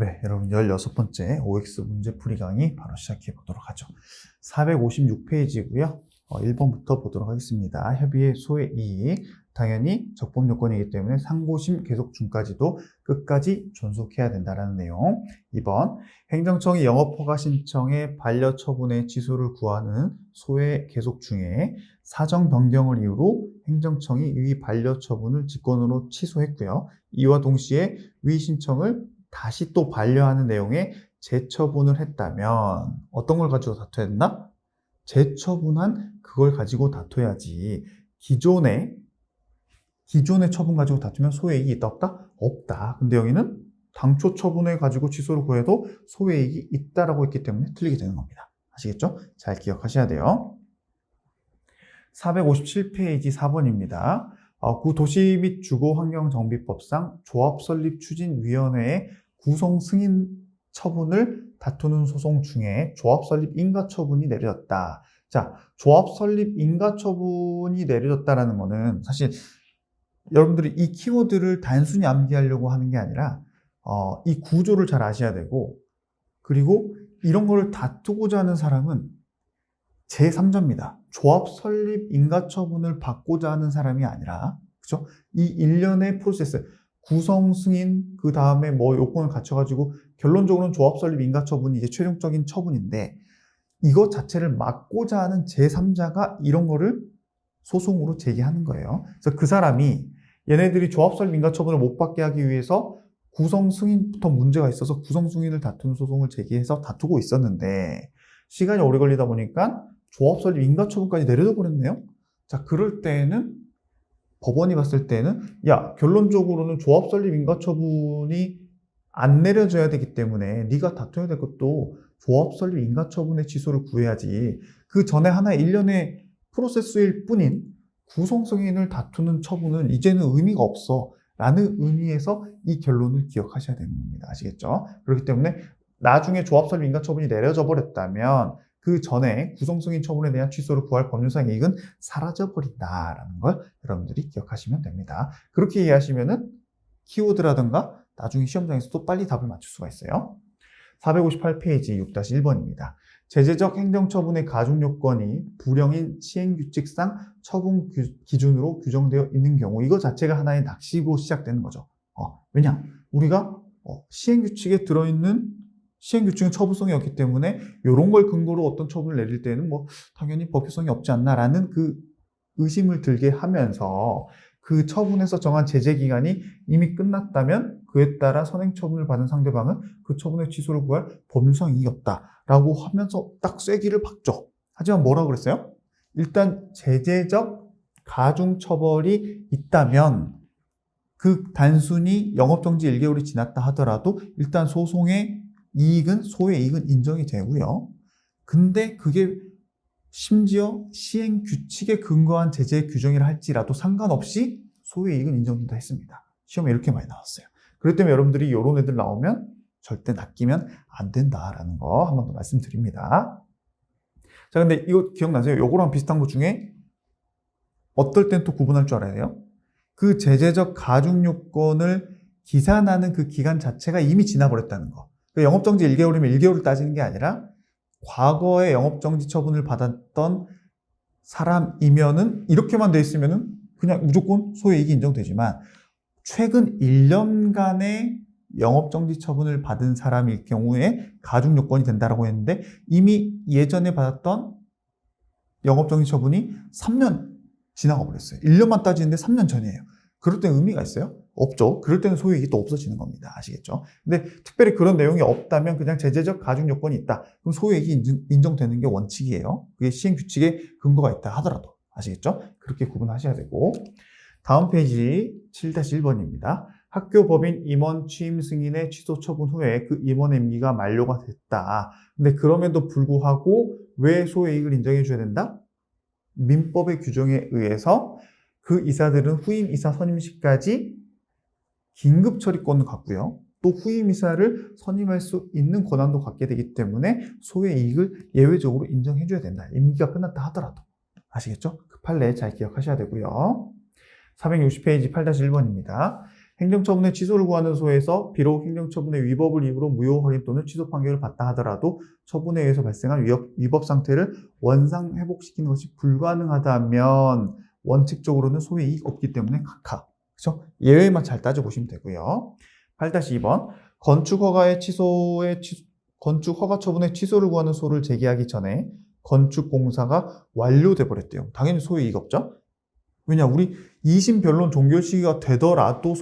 네, 여러분 16번째 OX 문제풀이 강의 바로 시작해 보도록 하죠. 456페이지고요. 1번부터 보도록 하겠습니다. 협의의 소의 이익. 당연히 적법 요건이기 때문에 상고심 계속중까지도 끝까지 존속해야 된다는 내용. 2번, 행정청이 영업허가 신청에 반려처분의 취소를 구하는 소의 계속 중에 사정 변경을 이유로 행정청이 위 반려처분을 직권으로 취소했고요. 이와 동시에 위 신청을 다시 또 반려하는 내용의 재처분을 했다면 어떤 걸 가지고 다퉈야 된다? 재처분한 그걸 가지고 다퉈야지. 기존의 처분 가지고 다투면 소외이익이 있다 없다? 없다. 근데 여기는 당초 처분해 가지고 취소를 구해도 소외이익이 있다라고 했기 때문에 틀리게 되는 겁니다. 아시겠죠? 잘 기억하셔야 돼요. 457페이지 4번입니다. 구도시 및 주거환경정비법상 조합설립추진위원회의 구성 승인 처분을 다투는 소송 중에 조합설립 인가처분이 내려졌다. 자, 조합설립 인가처분이 내려졌다라는 거는 사실 여러분들이 이 키워드를 단순히 암기하려고 하는 게 아니라 이 구조를 잘 아셔야 되고, 그리고 이런 거를 다투고자 하는 사람은 제3자입니다. 조합 설립 인가처분을 받고자 하는 사람이 아니라, 그죠? 이 일련의 프로세스, 구성 승인, 그 다음에 뭐 요건을 갖춰가지고 결론적으로는 조합 설립 인가처분이 이제 최종적인 처분인데, 이것 자체를 막고자 하는 제3자가 이런 거를 소송으로 제기하는 거예요. 그래서 그 사람이 얘네들이 조합 설립 인가처분을 못 받게 하기 위해서 구성 승인부터 문제가 있어서 구성 승인을 다투는 소송을 제기해서 다투고 있었는데, 시간이 오래 걸리다 보니까 조합 설립 인가처분까지 내려져 버렸네요. 자, 그럴 때에는 법원이 봤을 때는 결론적으로는 조합 설립 인가처분이 안 내려져야 되기 때문에 네가 다퉈야 될 것도 조합 설립 인가처분의 취소를 구해야지, 그 전에 하나의 일련의 프로세스일 뿐인 구성 승인을 다투는 처분은 이제는 의미가 없어 라는 의미에서 이 결론을 기억하셔야 되는 겁니다. 아시겠죠? 그렇기 때문에 나중에 조합 설립 인가처분이 내려져 버렸다면 그 전에 구성승인 처분에 대한 취소를 구할 법률상 이익은 사라져버린다라는 걸 여러분들이 기억하시면 됩니다. 그렇게 이해하시면은 키워드라든가 나중에 시험장에서도 빨리 답을 맞출 수가 있어요. 458페이지 6-1번입니다. 제재적 행정처분의 가중요건이 불형인 시행규칙상 처분 기준으로 규정되어 있는 경우, 이거 자체가 하나의 낚시로 시작되는 거죠. 왜냐? 우리가 시행규칙에 들어있는 시행규칙은 처분성이 없기 때문에 이런 걸 근거로 어떤 처분을 내릴 때는 뭐 당연히 법규성이 없지 않나라는 그 의심을 들게 하면서 그 처분에서 정한 제재 기간이 이미 끝났다면 그에 따라 선행 처분을 받은 상대방은 그 처분의 취소를 구할 법률상 이익이 없다라고 하면서 딱 쐐기를 박죠. 하지만 뭐라고 그랬어요? 일단 제재적 가중 처벌이 있다면 그 단순히 영업정지 1개월이 지났다 하더라도 일단 소송의 이익은, 소의 이익은 인정이 되고요. 근데 그게 심지어 시행 규칙에 근거한 제재 규정이라 할지라도 상관없이 소의 이익은 인정된다 했습니다. 시험에 이렇게 많이 나왔어요. 그렇기 때문에 여러분들이 이런 애들 나오면 절대 낚이면 안 된다라는 거 한 번 더 말씀드립니다. 자, 근데 이거 기억나세요? 요거랑 비슷한 것 중에 어떨 땐 또 구분할 줄 알아야 돼요. 그 제재적 가중 요건을 기산하는 그 기간 자체가 이미 지나버렸다는 거. 영업정지 1개월이면 1개월을 따지는 게 아니라 과거에 영업정지 처분을 받았던 사람이면은 이렇게만 돼 있으면은 그냥 무조건 소외이익이 인정되지만, 최근 1년간의 영업정지 처분을 받은 사람일 경우에 가중 요건이 된다라고 했는데 이미 예전에 받았던 영업정지 처분이 3년 지나가 버렸어요. 1년만 따지는데 3년 전이에요. 그럴 땐 의미가 있어요? 없죠. 그럴 때는 소유이익이 또 없어지는 겁니다. 아시겠죠? 근데 특별히 그런 내용이 없다면 그냥 제재적 가중 요건이 있다. 그럼 소유이익이 인정되는 게 원칙이에요. 그게 시행규칙에 근거가 있다 하더라도. 아시겠죠? 그렇게 구분하셔야 되고. 다음 페이지 7-1번입니다. 학교 법인 임원 취임 승인의 취소 처분 후에 그 임원의 임기가 만료가 됐다. 근데 그럼에도 불구하고 왜 소유이익을 인정해 줘야 된다? 민법의 규정에 의해서 그 이사들은 후임 이사 선임 시까지 긴급 처리권을 갖고요. 또 후임 이사를 선임할 수 있는 권한도 갖게 되기 때문에 소의 이익을 예외적으로 인정해 줘야 된다. 임기가 끝났다 하더라도. 아시겠죠? 그 판례 잘 기억하셔야 되고요. 460페이지 8-1번입니다. 행정처분의 취소를 구하는 소에서 비록 행정처분의 위법을 이유로 무효 확인 또는 취소 판결을 받다 하더라도 처분에 의해서 발생한 위법 상태를 원상 회복시키는 것이 불가능하다면 원칙적으로는 소의 이익 없기 때문에 각하. 그렇죠? 예외만 잘 따져보시면 되고요. 8-2번 건축 허가 처분의 취소를 구하는 소를 제기하기 전에 건축공사가 완료돼 버렸대요. 당연히 소의 이익 없죠? 왜냐, 우리 2심 변론 종결 시기가 되더라도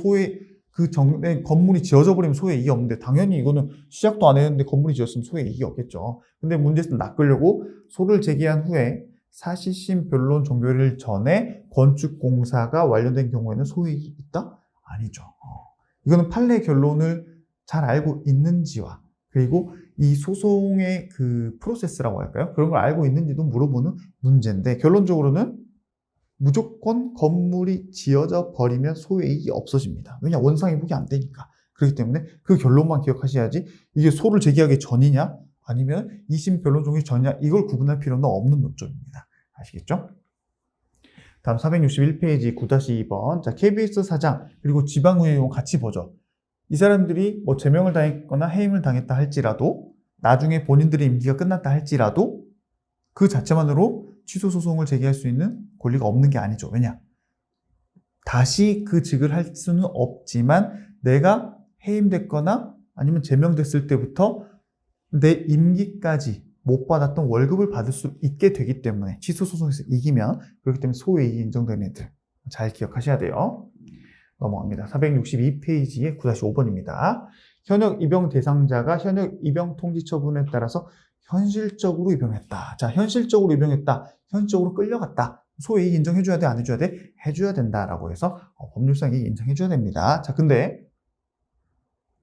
건물이 지어져 버리면 소의 이익이 없는데, 당연히 이거는 시작도 안 했는데 건물이 지었으면 소의 이익이 없겠죠. 근데 문제는 낚으려고 소를 제기한 후에 사실심 변론 종결일 전에 건축공사가 완료된 경우에는 소의 이익이 있다? 아니죠. 이거는 판례 결론을 잘 알고 있는지와, 그리고 이 소송의 그 프로세스라고 할까요? 그런 걸 알고 있는지도 물어보는 문제인데, 결론적으로는 무조건 건물이 지어져 버리면 소의 이익이 없어집니다. 왜냐? 원상회복이 안 되니까. 그렇기 때문에 그 결론만 기억하셔야지, 이게 소를 제기하기 전이냐 아니면 2심 변론 종결 전이냐, 이걸 구분할 필요는 없는 논점입니다. 아시겠죠? 다음 461페이지 9-2번. 자, KBS 사장 그리고 지방의원 같이 보죠. 이 사람들이 뭐 제명을 당했거나 해임을 당했다 할지라도, 나중에 본인들의 임기가 끝났다 할지라도 그 자체만으로 취소 소송을 제기할 수 있는 권리가 없는 게 아니죠. 왜냐? 다시 그 직을 할 수는 없지만 내가 해임됐거나 아니면 제명됐을 때부터 내 임기까지 못 받았던 월급을 받을 수 있게 되기 때문에, 취소 소송에서 이기면, 그렇기 때문에 소의 이익이 인정되는 애들 잘 기억하셔야 돼요. 넘어갑니다. 462페이지에 9-5번입니다. 현역 입영 대상자가 현역 입영 통지 처분에 따라서 현실적으로 입영했다. 자, 현실적으로 입영했다. 현실적으로 끌려갔다. 소의 이익 인정해줘야 돼? 안 해줘야 돼? 해줘야 된다라고 해서 법률상 이익 인정해줘야 됩니다. 자, 근데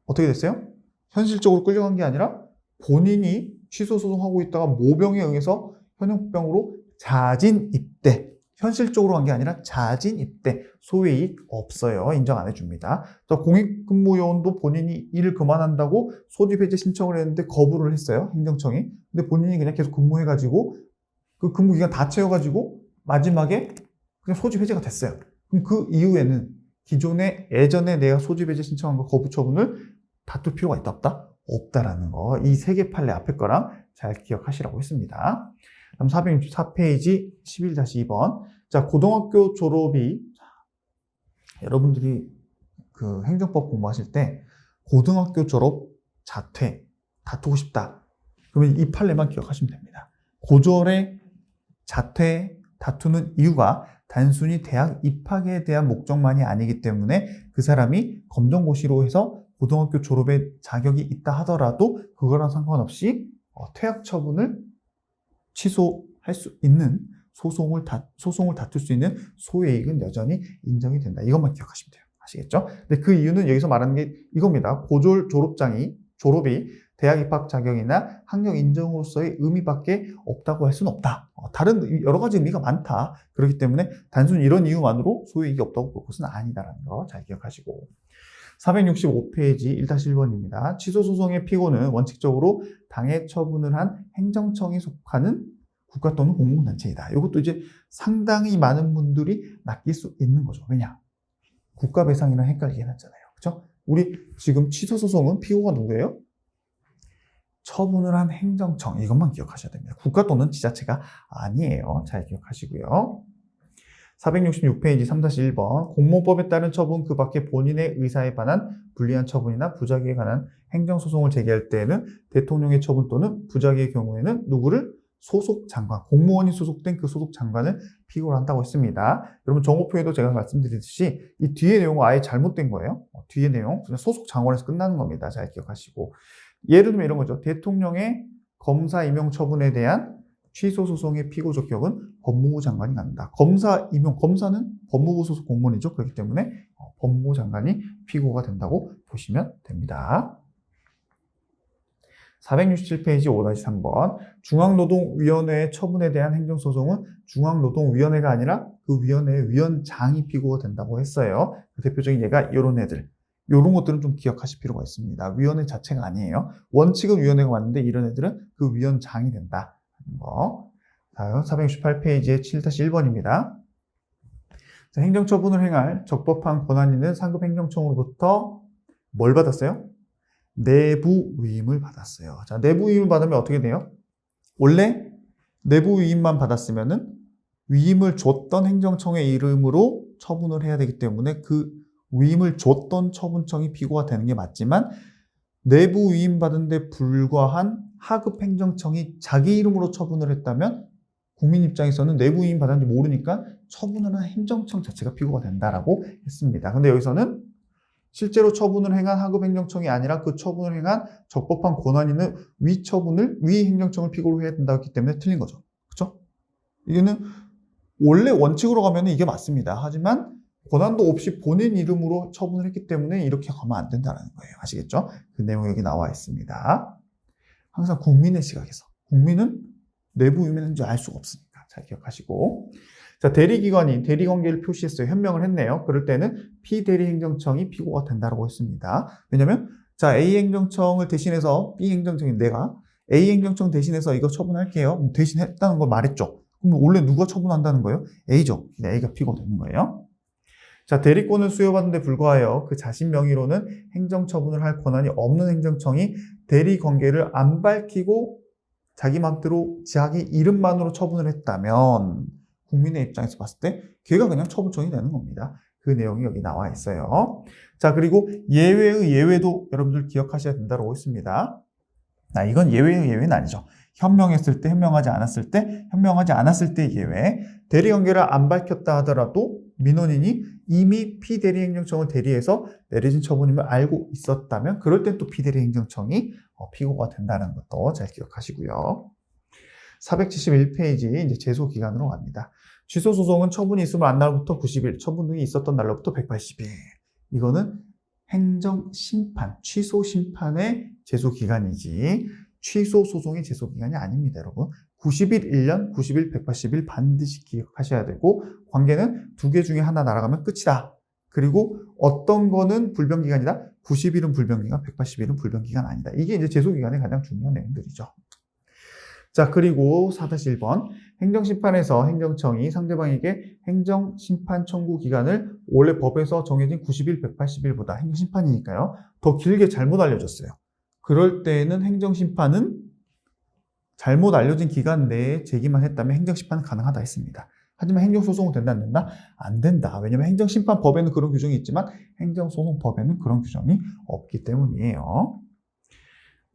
어떻게 됐어요? 현실적으로 끌려간 게 아니라 본인이 취소 소송하고 있다가 모병에 의해서 현역병으로 자진 입대. 현실적으로 한 게 아니라 자진 입대. 소의 이익 없어요. 인정 안 해줍니다. 또 공익근무요원도 본인이 일을 그만한다고 소집 해제 신청을 했는데 거부를 했어요. 행정청이. 근데 본인이 그냥 계속 근무해가지고 그 근무 기간 다 채워가지고 마지막에 그냥 소집 해제가 됐어요. 그럼 그 이후에는 예전에 내가 소집 해제 신청한 거 거부 처분을 다툴 필요가 있다 없다? 없다라는 거. 이 세 개 판례 앞에 거랑 잘 기억하시라고 했습니다. 다음 464페이지 11-2번. 자, 고등학교 졸업이, 여러분들이 그 행정법 공부하실 때 고등학교 졸업 자퇴 다투고 싶다, 그러면 이 판례만 기억하시면 됩니다. 고졸의 자퇴 다투는 이유가 단순히 대학 입학에 대한 목적만이 아니기 때문에 그 사람이 검정고시로 해서 고등학교 졸업에 자격이 있다 하더라도 그거랑 상관없이 퇴학 처분을 취소할 수 있는, 소송을 다툴 수 있는 소의 이익은 여전히 인정이 된다. 이것만 기억하시면 돼요. 아시겠죠? 근데 그 이유는 여기서 말하는 게 이겁니다. 고졸 졸업이 대학 입학 자격이나 학력 인정으로서의 의미밖에 없다고 할 수는 없다. 다른 여러 가지 의미가 많다. 그렇기 때문에 단순히 이런 이유만으로 소의 이익이 없다고 볼 것은 아니다라는 거 잘 기억하시고. 465페이지 1-1번입니다. 취소소송의 피고는 원칙적으로 당해 처분을 한 행정청에 속하는 국가 또는 공공단체이다. 이것도 이제 상당히 많은 분들이 낚일 수 있는 거죠. 왜냐? 국가배상이랑 헷갈리게 해놨잖아요. 그렇죠? 우리 지금 취소소송은 피고가 누구예요? 처분을 한 행정청. 이것만 기억하셔야 됩니다. 국가 또는 지자체가 아니에요. 잘 기억하시고요. 466페이지 3-1번. 공무원법에 따른 처분 그 밖에 본인의 의사에 반한 불리한 처분이나 부작위에 관한 행정소송을 제기할 때에는 대통령의 처분 또는 부작위의 경우에는 누구를? 소속 장관, 공무원이 소속된 그 소속 장관을 피고로 한다고 했습니다. 여러분 정오표에도 제가 말씀드렸듯이 이 뒤에 내용은 아예 잘못된 거예요. 뒤에 내용 그냥 소속 장관에서 끝나는 겁니다. 잘 기억하시고. 예를 들면 이런 거죠. 대통령의 검사 임용 처분에 대한 취소 소송의 피고 적격은 법무부 장관이 갖는다. 검사는 법무부 소속 공무원이죠. 그렇기 때문에 법무부 장관이 피고가 된다고 보시면 됩니다. 467페이지 5-3번. 중앙노동위원회의 처분에 대한 행정소송은 중앙노동위원회가 아니라 그 위원회의 위원장이 피고가 된다고 했어요. 그 대표적인 예가 이런 애들. 이런 것들은 좀 기억하실 필요가 있습니다. 위원회 자체가 아니에요. 원칙은 위원회가 맞는데 이런 애들은 그 위원장이 된다. 다음 468페이지에 7-1번입니다. 자, 행정처분을 행할 적법한 권한 있는 상급 행정청으로부터 뭘 받았어요? 내부 위임을 받았어요. 자, 내부 위임을 받으면 어떻게 돼요? 원래 내부 위임만 받았으면은 위임을 줬던 행정청의 이름으로 처분을 해야 되기 때문에 그 위임을 줬던 처분청이 피고가 되는 게 맞지만 내부 위임 받은 데 불과한 하급 행정청이 자기 이름으로 처분을 했다면 국민 입장에서는 내부 위임 받았는지 모르니까 처분을 한 행정청 자체가 피고가 된다라고 했습니다. 근데 여기서는 실제로 처분을 행한 하급 행정청이 아니라 그 처분을 행한 적법한 권한 있는 위 행정청을 피고로 해야 된다고 했기 때문에 틀린 거죠. 그렇죠? 이거는 원래 원칙으로 가면 이게 맞습니다. 하지만 권한도 없이 본인 이름으로 처분을 했기 때문에 이렇게 가면 안 된다는 거예요. 아시겠죠? 그 내용이 여기 나와 있습니다. 항상 국민의 시각에서. 국민은 내부 위임했는지 알 수가 없으니까 잘 기억하시고. 자, 대리기관이 대리관계를 표시했어요. 현명을 했네요. 그럴 때는 피대리 행정청이 피고가 된다고 했습니다. 왜냐면 자, A 행정청을 대신해서 B 행정청이 내가 A 행정청 대신해서 이거 처분할게요. 대신했다는 걸 말했죠. 그럼 원래 누가 처분한다는 거예요? A죠. A가 피고가 되는 거예요. 자, 대리권을 수여받은 데 불과하여 그 자신 명의로는 행정처분을 할 권한이 없는 행정청이 대리관계를 안 밝히고 자기 맘대로 자기 이름만으로 처분을 했다면 국민의 입장에서 봤을 때 걔가 그냥 처분청이 되는 겁니다. 그 내용이 여기 나와 있어요. 자, 그리고 예외의 예외도 여러분들 기억하셔야 된다고 했습니다. 이건 예외의 예외는 아니죠. 현명했을 때, 현명하지 않았을 때, 현명하지 않았을 때 예외. 대리관계를 안 밝혔다 하더라도 민원인이 이미 피대리 행정청을 대리해서 내려진 처분임을 알고 있었다면 그럴 땐 또 피대리 행정청이 피고가 된다는 것도 잘 기억하시고요. 471페이지 이제 제소 기간으로 갑니다. 취소 소송은 처분이 있으면 안 날로부터 90일, 처분 등이 있었던 날로부터 180일. 이거는 행정 심판, 취소 심판의 제소 기간이지 취소 소송의 제소 기간이 아닙니다, 여러분. 90일 1년, 90일 180일 반드시 기억하셔야 되고 관계는 두 개 중에 하나 날아가면 끝이다. 그리고 어떤 거는 불변기간이다. 90일은 불변기간, 180일은 불변기간 아니다. 이게 이제 제소기간의 가장 중요한 내용들이죠. 자, 그리고 4-1번. 행정심판에서 행정청이 상대방에게 행정심판 청구 기간을 원래 법에서 정해진 90일, 180일보다 행정심판이니까요. 더 길게 잘못 알려줬어요. 그럴 때에는 행정심판은 잘못 알려진 기간 내에 제기만 했다면 행정심판은 가능하다 했습니다. 하지만 행정소송은 된다 안 된다? 안 된다. 왜냐하면 행정심판법에는 그런 규정이 있지만 행정소송법에는 그런 규정이 없기 때문이에요.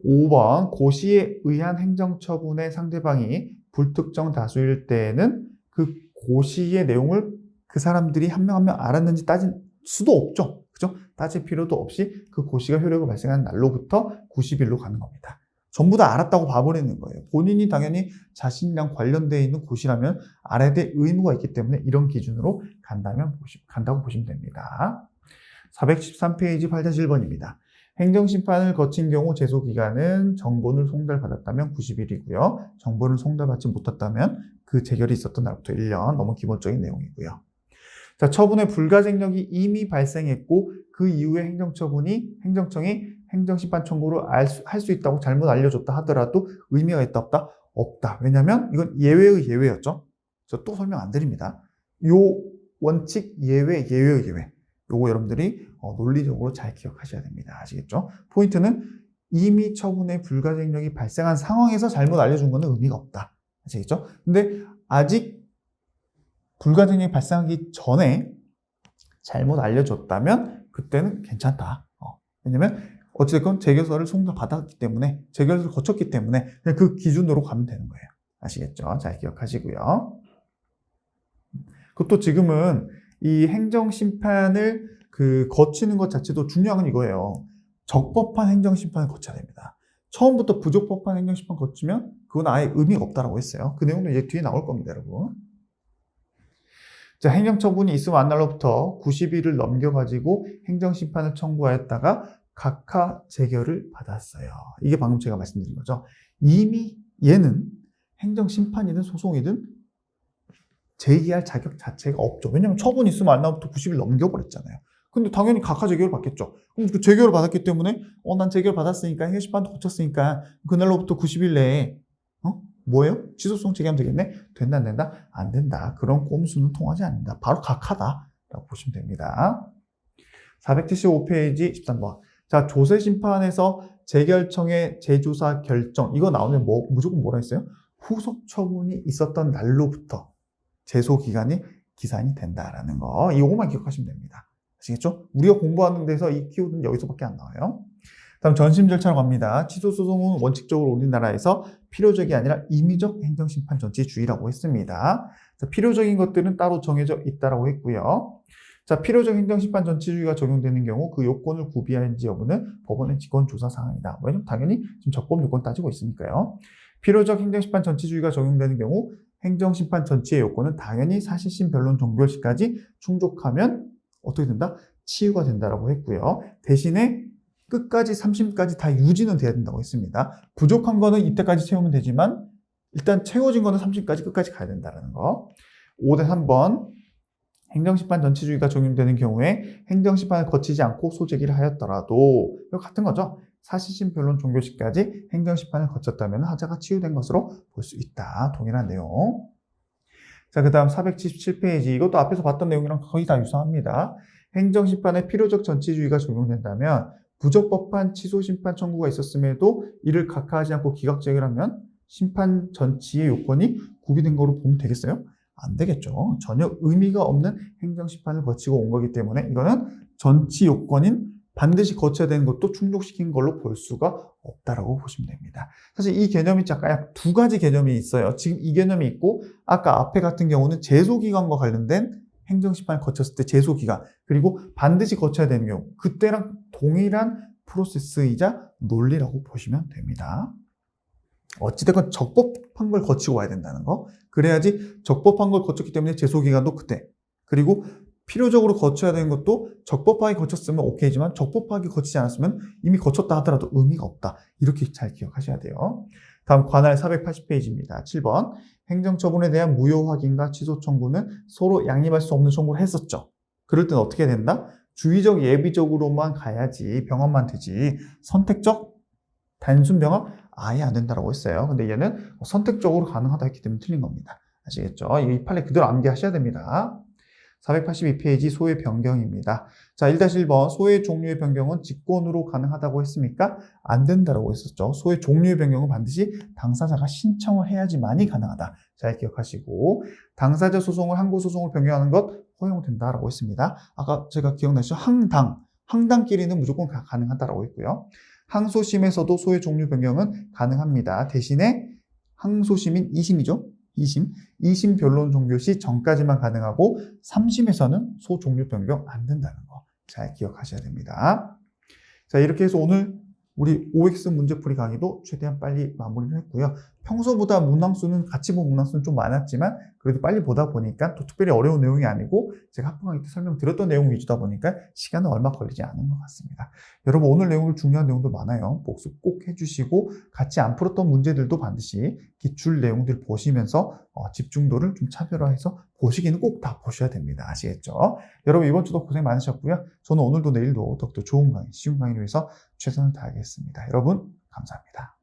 5번 고시에 의한 행정처분의 상대방이 불특정 다수일 때에는 그 고시의 내용을 그 사람들이 한 명 한 명 알았는지 따질 수도 없죠. 그죠? 따질 필요도 없이 그 고시가 효력을 발생한 날로부터 90일로 가는 겁니다. 전부 다 알았다고 봐버리는 거예요. 본인이 당연히 자신이랑 관련되어 있는 고시라면 알아야 될 의무가 있기 때문에 이런 기준으로 간다고 보시면 됩니다. 413페이지 8-1번입니다. 행정심판을 거친 경우 제소기간은 정본을 송달받았다면 90일이고요. 정본을 송달받지 못했다면 그 재결이 있었던 날부터 1년, 너무 기본적인 내용이고요. 자, 처분의 불가쟁력이 이미 발생했고 그 이후에 행정청이 행정심판 청구를 할 수 있다고 잘못 알려줬다 하더라도 의미가 있다 없다? 없다. 왜냐하면 이건 예외의 예외였죠. 저 또 설명 안 드립니다. 요 원칙 예외의 예외. 요거 여러분들이 논리적으로 잘 기억하셔야 됩니다. 아시겠죠? 포인트는 이미 처분의 불가쟁력이 발생한 상황에서 잘못 알려준 거는 의미가 없다. 아시겠죠? 근데 아직 불가쟁력이 발생하기 전에 잘못 알려줬다면 그때는 괜찮다. 왜냐면 어쨌든 재결서를 송달받았기 때문에 재결서를 거쳤기 때문에 그냥 그 기준으로 가면 되는 거예요. 아시겠죠? 잘 기억하시고요. 그것도 지금은 이 행정심판을 거치는 것 자체도 중요한 건 이거예요. 적법한 행정심판을 거쳐야 됩니다. 처음부터 부적법한 행정심판 거치면 그건 아예 의미가 없다라고 했어요. 그 내용도 이제 뒤에 나올 겁니다, 여러분. 자, 행정처분이 있으면 안 날로부터 90일을 넘겨가지고 행정심판을 청구하였다가 각하 재결을 받았어요. 이게 방금 제가 말씀드린 거죠. 이미 얘는 행정심판이든 소송이든 제기할 자격 자체가 없죠. 왜냐하면 처분이 있으면 안 날로부터 90일 넘겨버렸잖아요. 근데 당연히 각하 재결을 받겠죠. 그럼 그 재결을 받았기 때문에 난 재결 받았으니까 행정심판도 거쳤으니까 그날로부터 90일 내에 뭐예요? 취소소송 제기하면 되겠네? 된다 안 된다? 안 된다. 그런 꼼수는 통하지 않는다. 바로 각하다. 라고 보시면 됩니다. 475페이지 13번. 자, 조세심판에서 재결청의 재조사 결정. 이거 나오면 무조건 뭐라 했어요? 후속 처분이 있었던 날로부터 제소기간이 기산이 된다라는 거. 이거만 기억하시면 됩니다. 아시겠죠? 우리가 공부하는 데서 이 키워드는 여기서밖에 안 나와요. 다음 전심 절차로 갑니다. 취소소송은 원칙적으로 우리나라에서 필요적이 아니라 임의적 행정심판 전치주의라고 했습니다. 자, 필요적인 것들은 따로 정해져 있다라고 했고요. 자, 필요적 행정심판 전치주의가 적용되는 경우 그 요건을 구비하는지 여부는 법원의 직권조사 사항이다. 왜냐면 당연히 지금 적법 요건 따지고 있으니까요. 필요적 행정심판 전치주의가 적용되는 경우 행정심판 전치의 요건은 당연히 사실심 변론 종결시까지 충족하면 어떻게 된다? 치유가 된다라고 했고요. 대신에 끝까지 3심까지 다 유지는 돼야 된다고 했습니다. 부족한 거는 이때까지 채우면 되지만 일단 채워진 거는 3심까지 끝까지 가야 된다는 거. 5대 3번 행정심판 전치주의가 적용되는 경우에 행정심판을 거치지 않고 소재기를 하였더라도 이거 같은 거죠. 사실심 변론 종결시까지 행정심판을 거쳤다면 하자가 치유된 것으로 볼 수 있다. 동일한 내용. 자, 그 다음 477페이지. 이것도 앞에서 봤던 내용이랑 거의 다 유사합니다. 행정심판에 필요적 전치주의가 적용된다면 부적법한 취소심판 청구가 있었음에도 이를 각하하지 않고 기각제기를 하면 심판 전치의 요건이 구비된 거로 보면 되겠어요? 안 되겠죠. 전혀 의미가 없는 행정심판을 거치고 온 거기 때문에 이거는 전치 요건인 반드시 거쳐야 되는 것도 충족시킨 걸로 볼 수가 없다라고 보시면 됩니다. 사실 이 개념이 약 두 가지 개념이 있어요. 지금 이 개념이 있고 아까 앞에 같은 경우는 제소기간과 관련된 행정심판을 거쳤을 때 제소기간 그리고 반드시 거쳐야 되는 경우 그때랑 동일한 프로세스이자 논리라고 보시면 됩니다. 어찌됐건 적법한 걸 거치고 와야 된다는 거. 그래야지 적법한 걸 거쳤기 때문에 제소기간도 그때. 그리고 필요적으로 거쳐야 되는 것도 적법하게 거쳤으면 오케이지만 적법하게 거치지 않았으면 이미 거쳤다 하더라도 의미가 없다. 이렇게 잘 기억하셔야 돼요. 다음 관할 480페이지입니다. 7번. 행정처분에 대한 무효 확인과 취소 청구는 서로 양립할 수 없는 청구를 했었죠. 그럴 땐 어떻게 된다? 주의적 예비적으로만 가야지 병합만 되지 선택적 단순 병합 아예 안 된다라고 했어요. 근데 얘는 선택적으로 가능하다 했기 때문에 틀린 겁니다. 아시겠죠? 이 판례 그대로 암기하셔야 됩니다. 482페이지 소의 변경입니다. 자, 1-1번 소의 종류의 변경은 직권으로 가능하다고 했습니까? 안 된다라고 했었죠. 소의 종류의 변경은 반드시 당사자가 신청을 해야지만이 가능하다. 잘 기억하시고 당사자 소송을 항고 소송을 변경하는 것 허용된다라고 했습니다. 아까 제가 기억나시죠? 항당끼리는 무조건 가능하다라고 했고요. 항소심에서도 소의 종류 변경은 가능합니다. 대신에 항소심인 2심이죠. 2심 변론 종결 시 전까지만 가능하고 3심에서는 소 종류 변경 안 된다는 거 잘 기억하셔야 됩니다. 자, 이렇게 해서 오늘 우리 OX 문제풀이 강의도 최대한 빨리 마무리를 했고요. 평소보다 문항수는 같이 본 문항수는 좀 많았지만 그래도 빨리 보다 보니까 또 특별히 어려운 내용이 아니고 제가 학부 강의 때 설명드렸던 내용 위주다 보니까 시간은 얼마 걸리지 않은 것 같습니다. 여러분 오늘 내용들 중요한 내용도 많아요. 복습 꼭 해주시고 같이 안 풀었던 문제들도 반드시 기출 내용들 보시면서 집중도를 좀 차별화해서 보시기는 꼭 다 보셔야 됩니다. 아시겠죠? 여러분 이번 주도 고생 많으셨고요. 저는 오늘도 내일도 더욱더 좋은 강의, 쉬운 강의를 위해서 최선을 다하겠습니다. 여러분 감사합니다.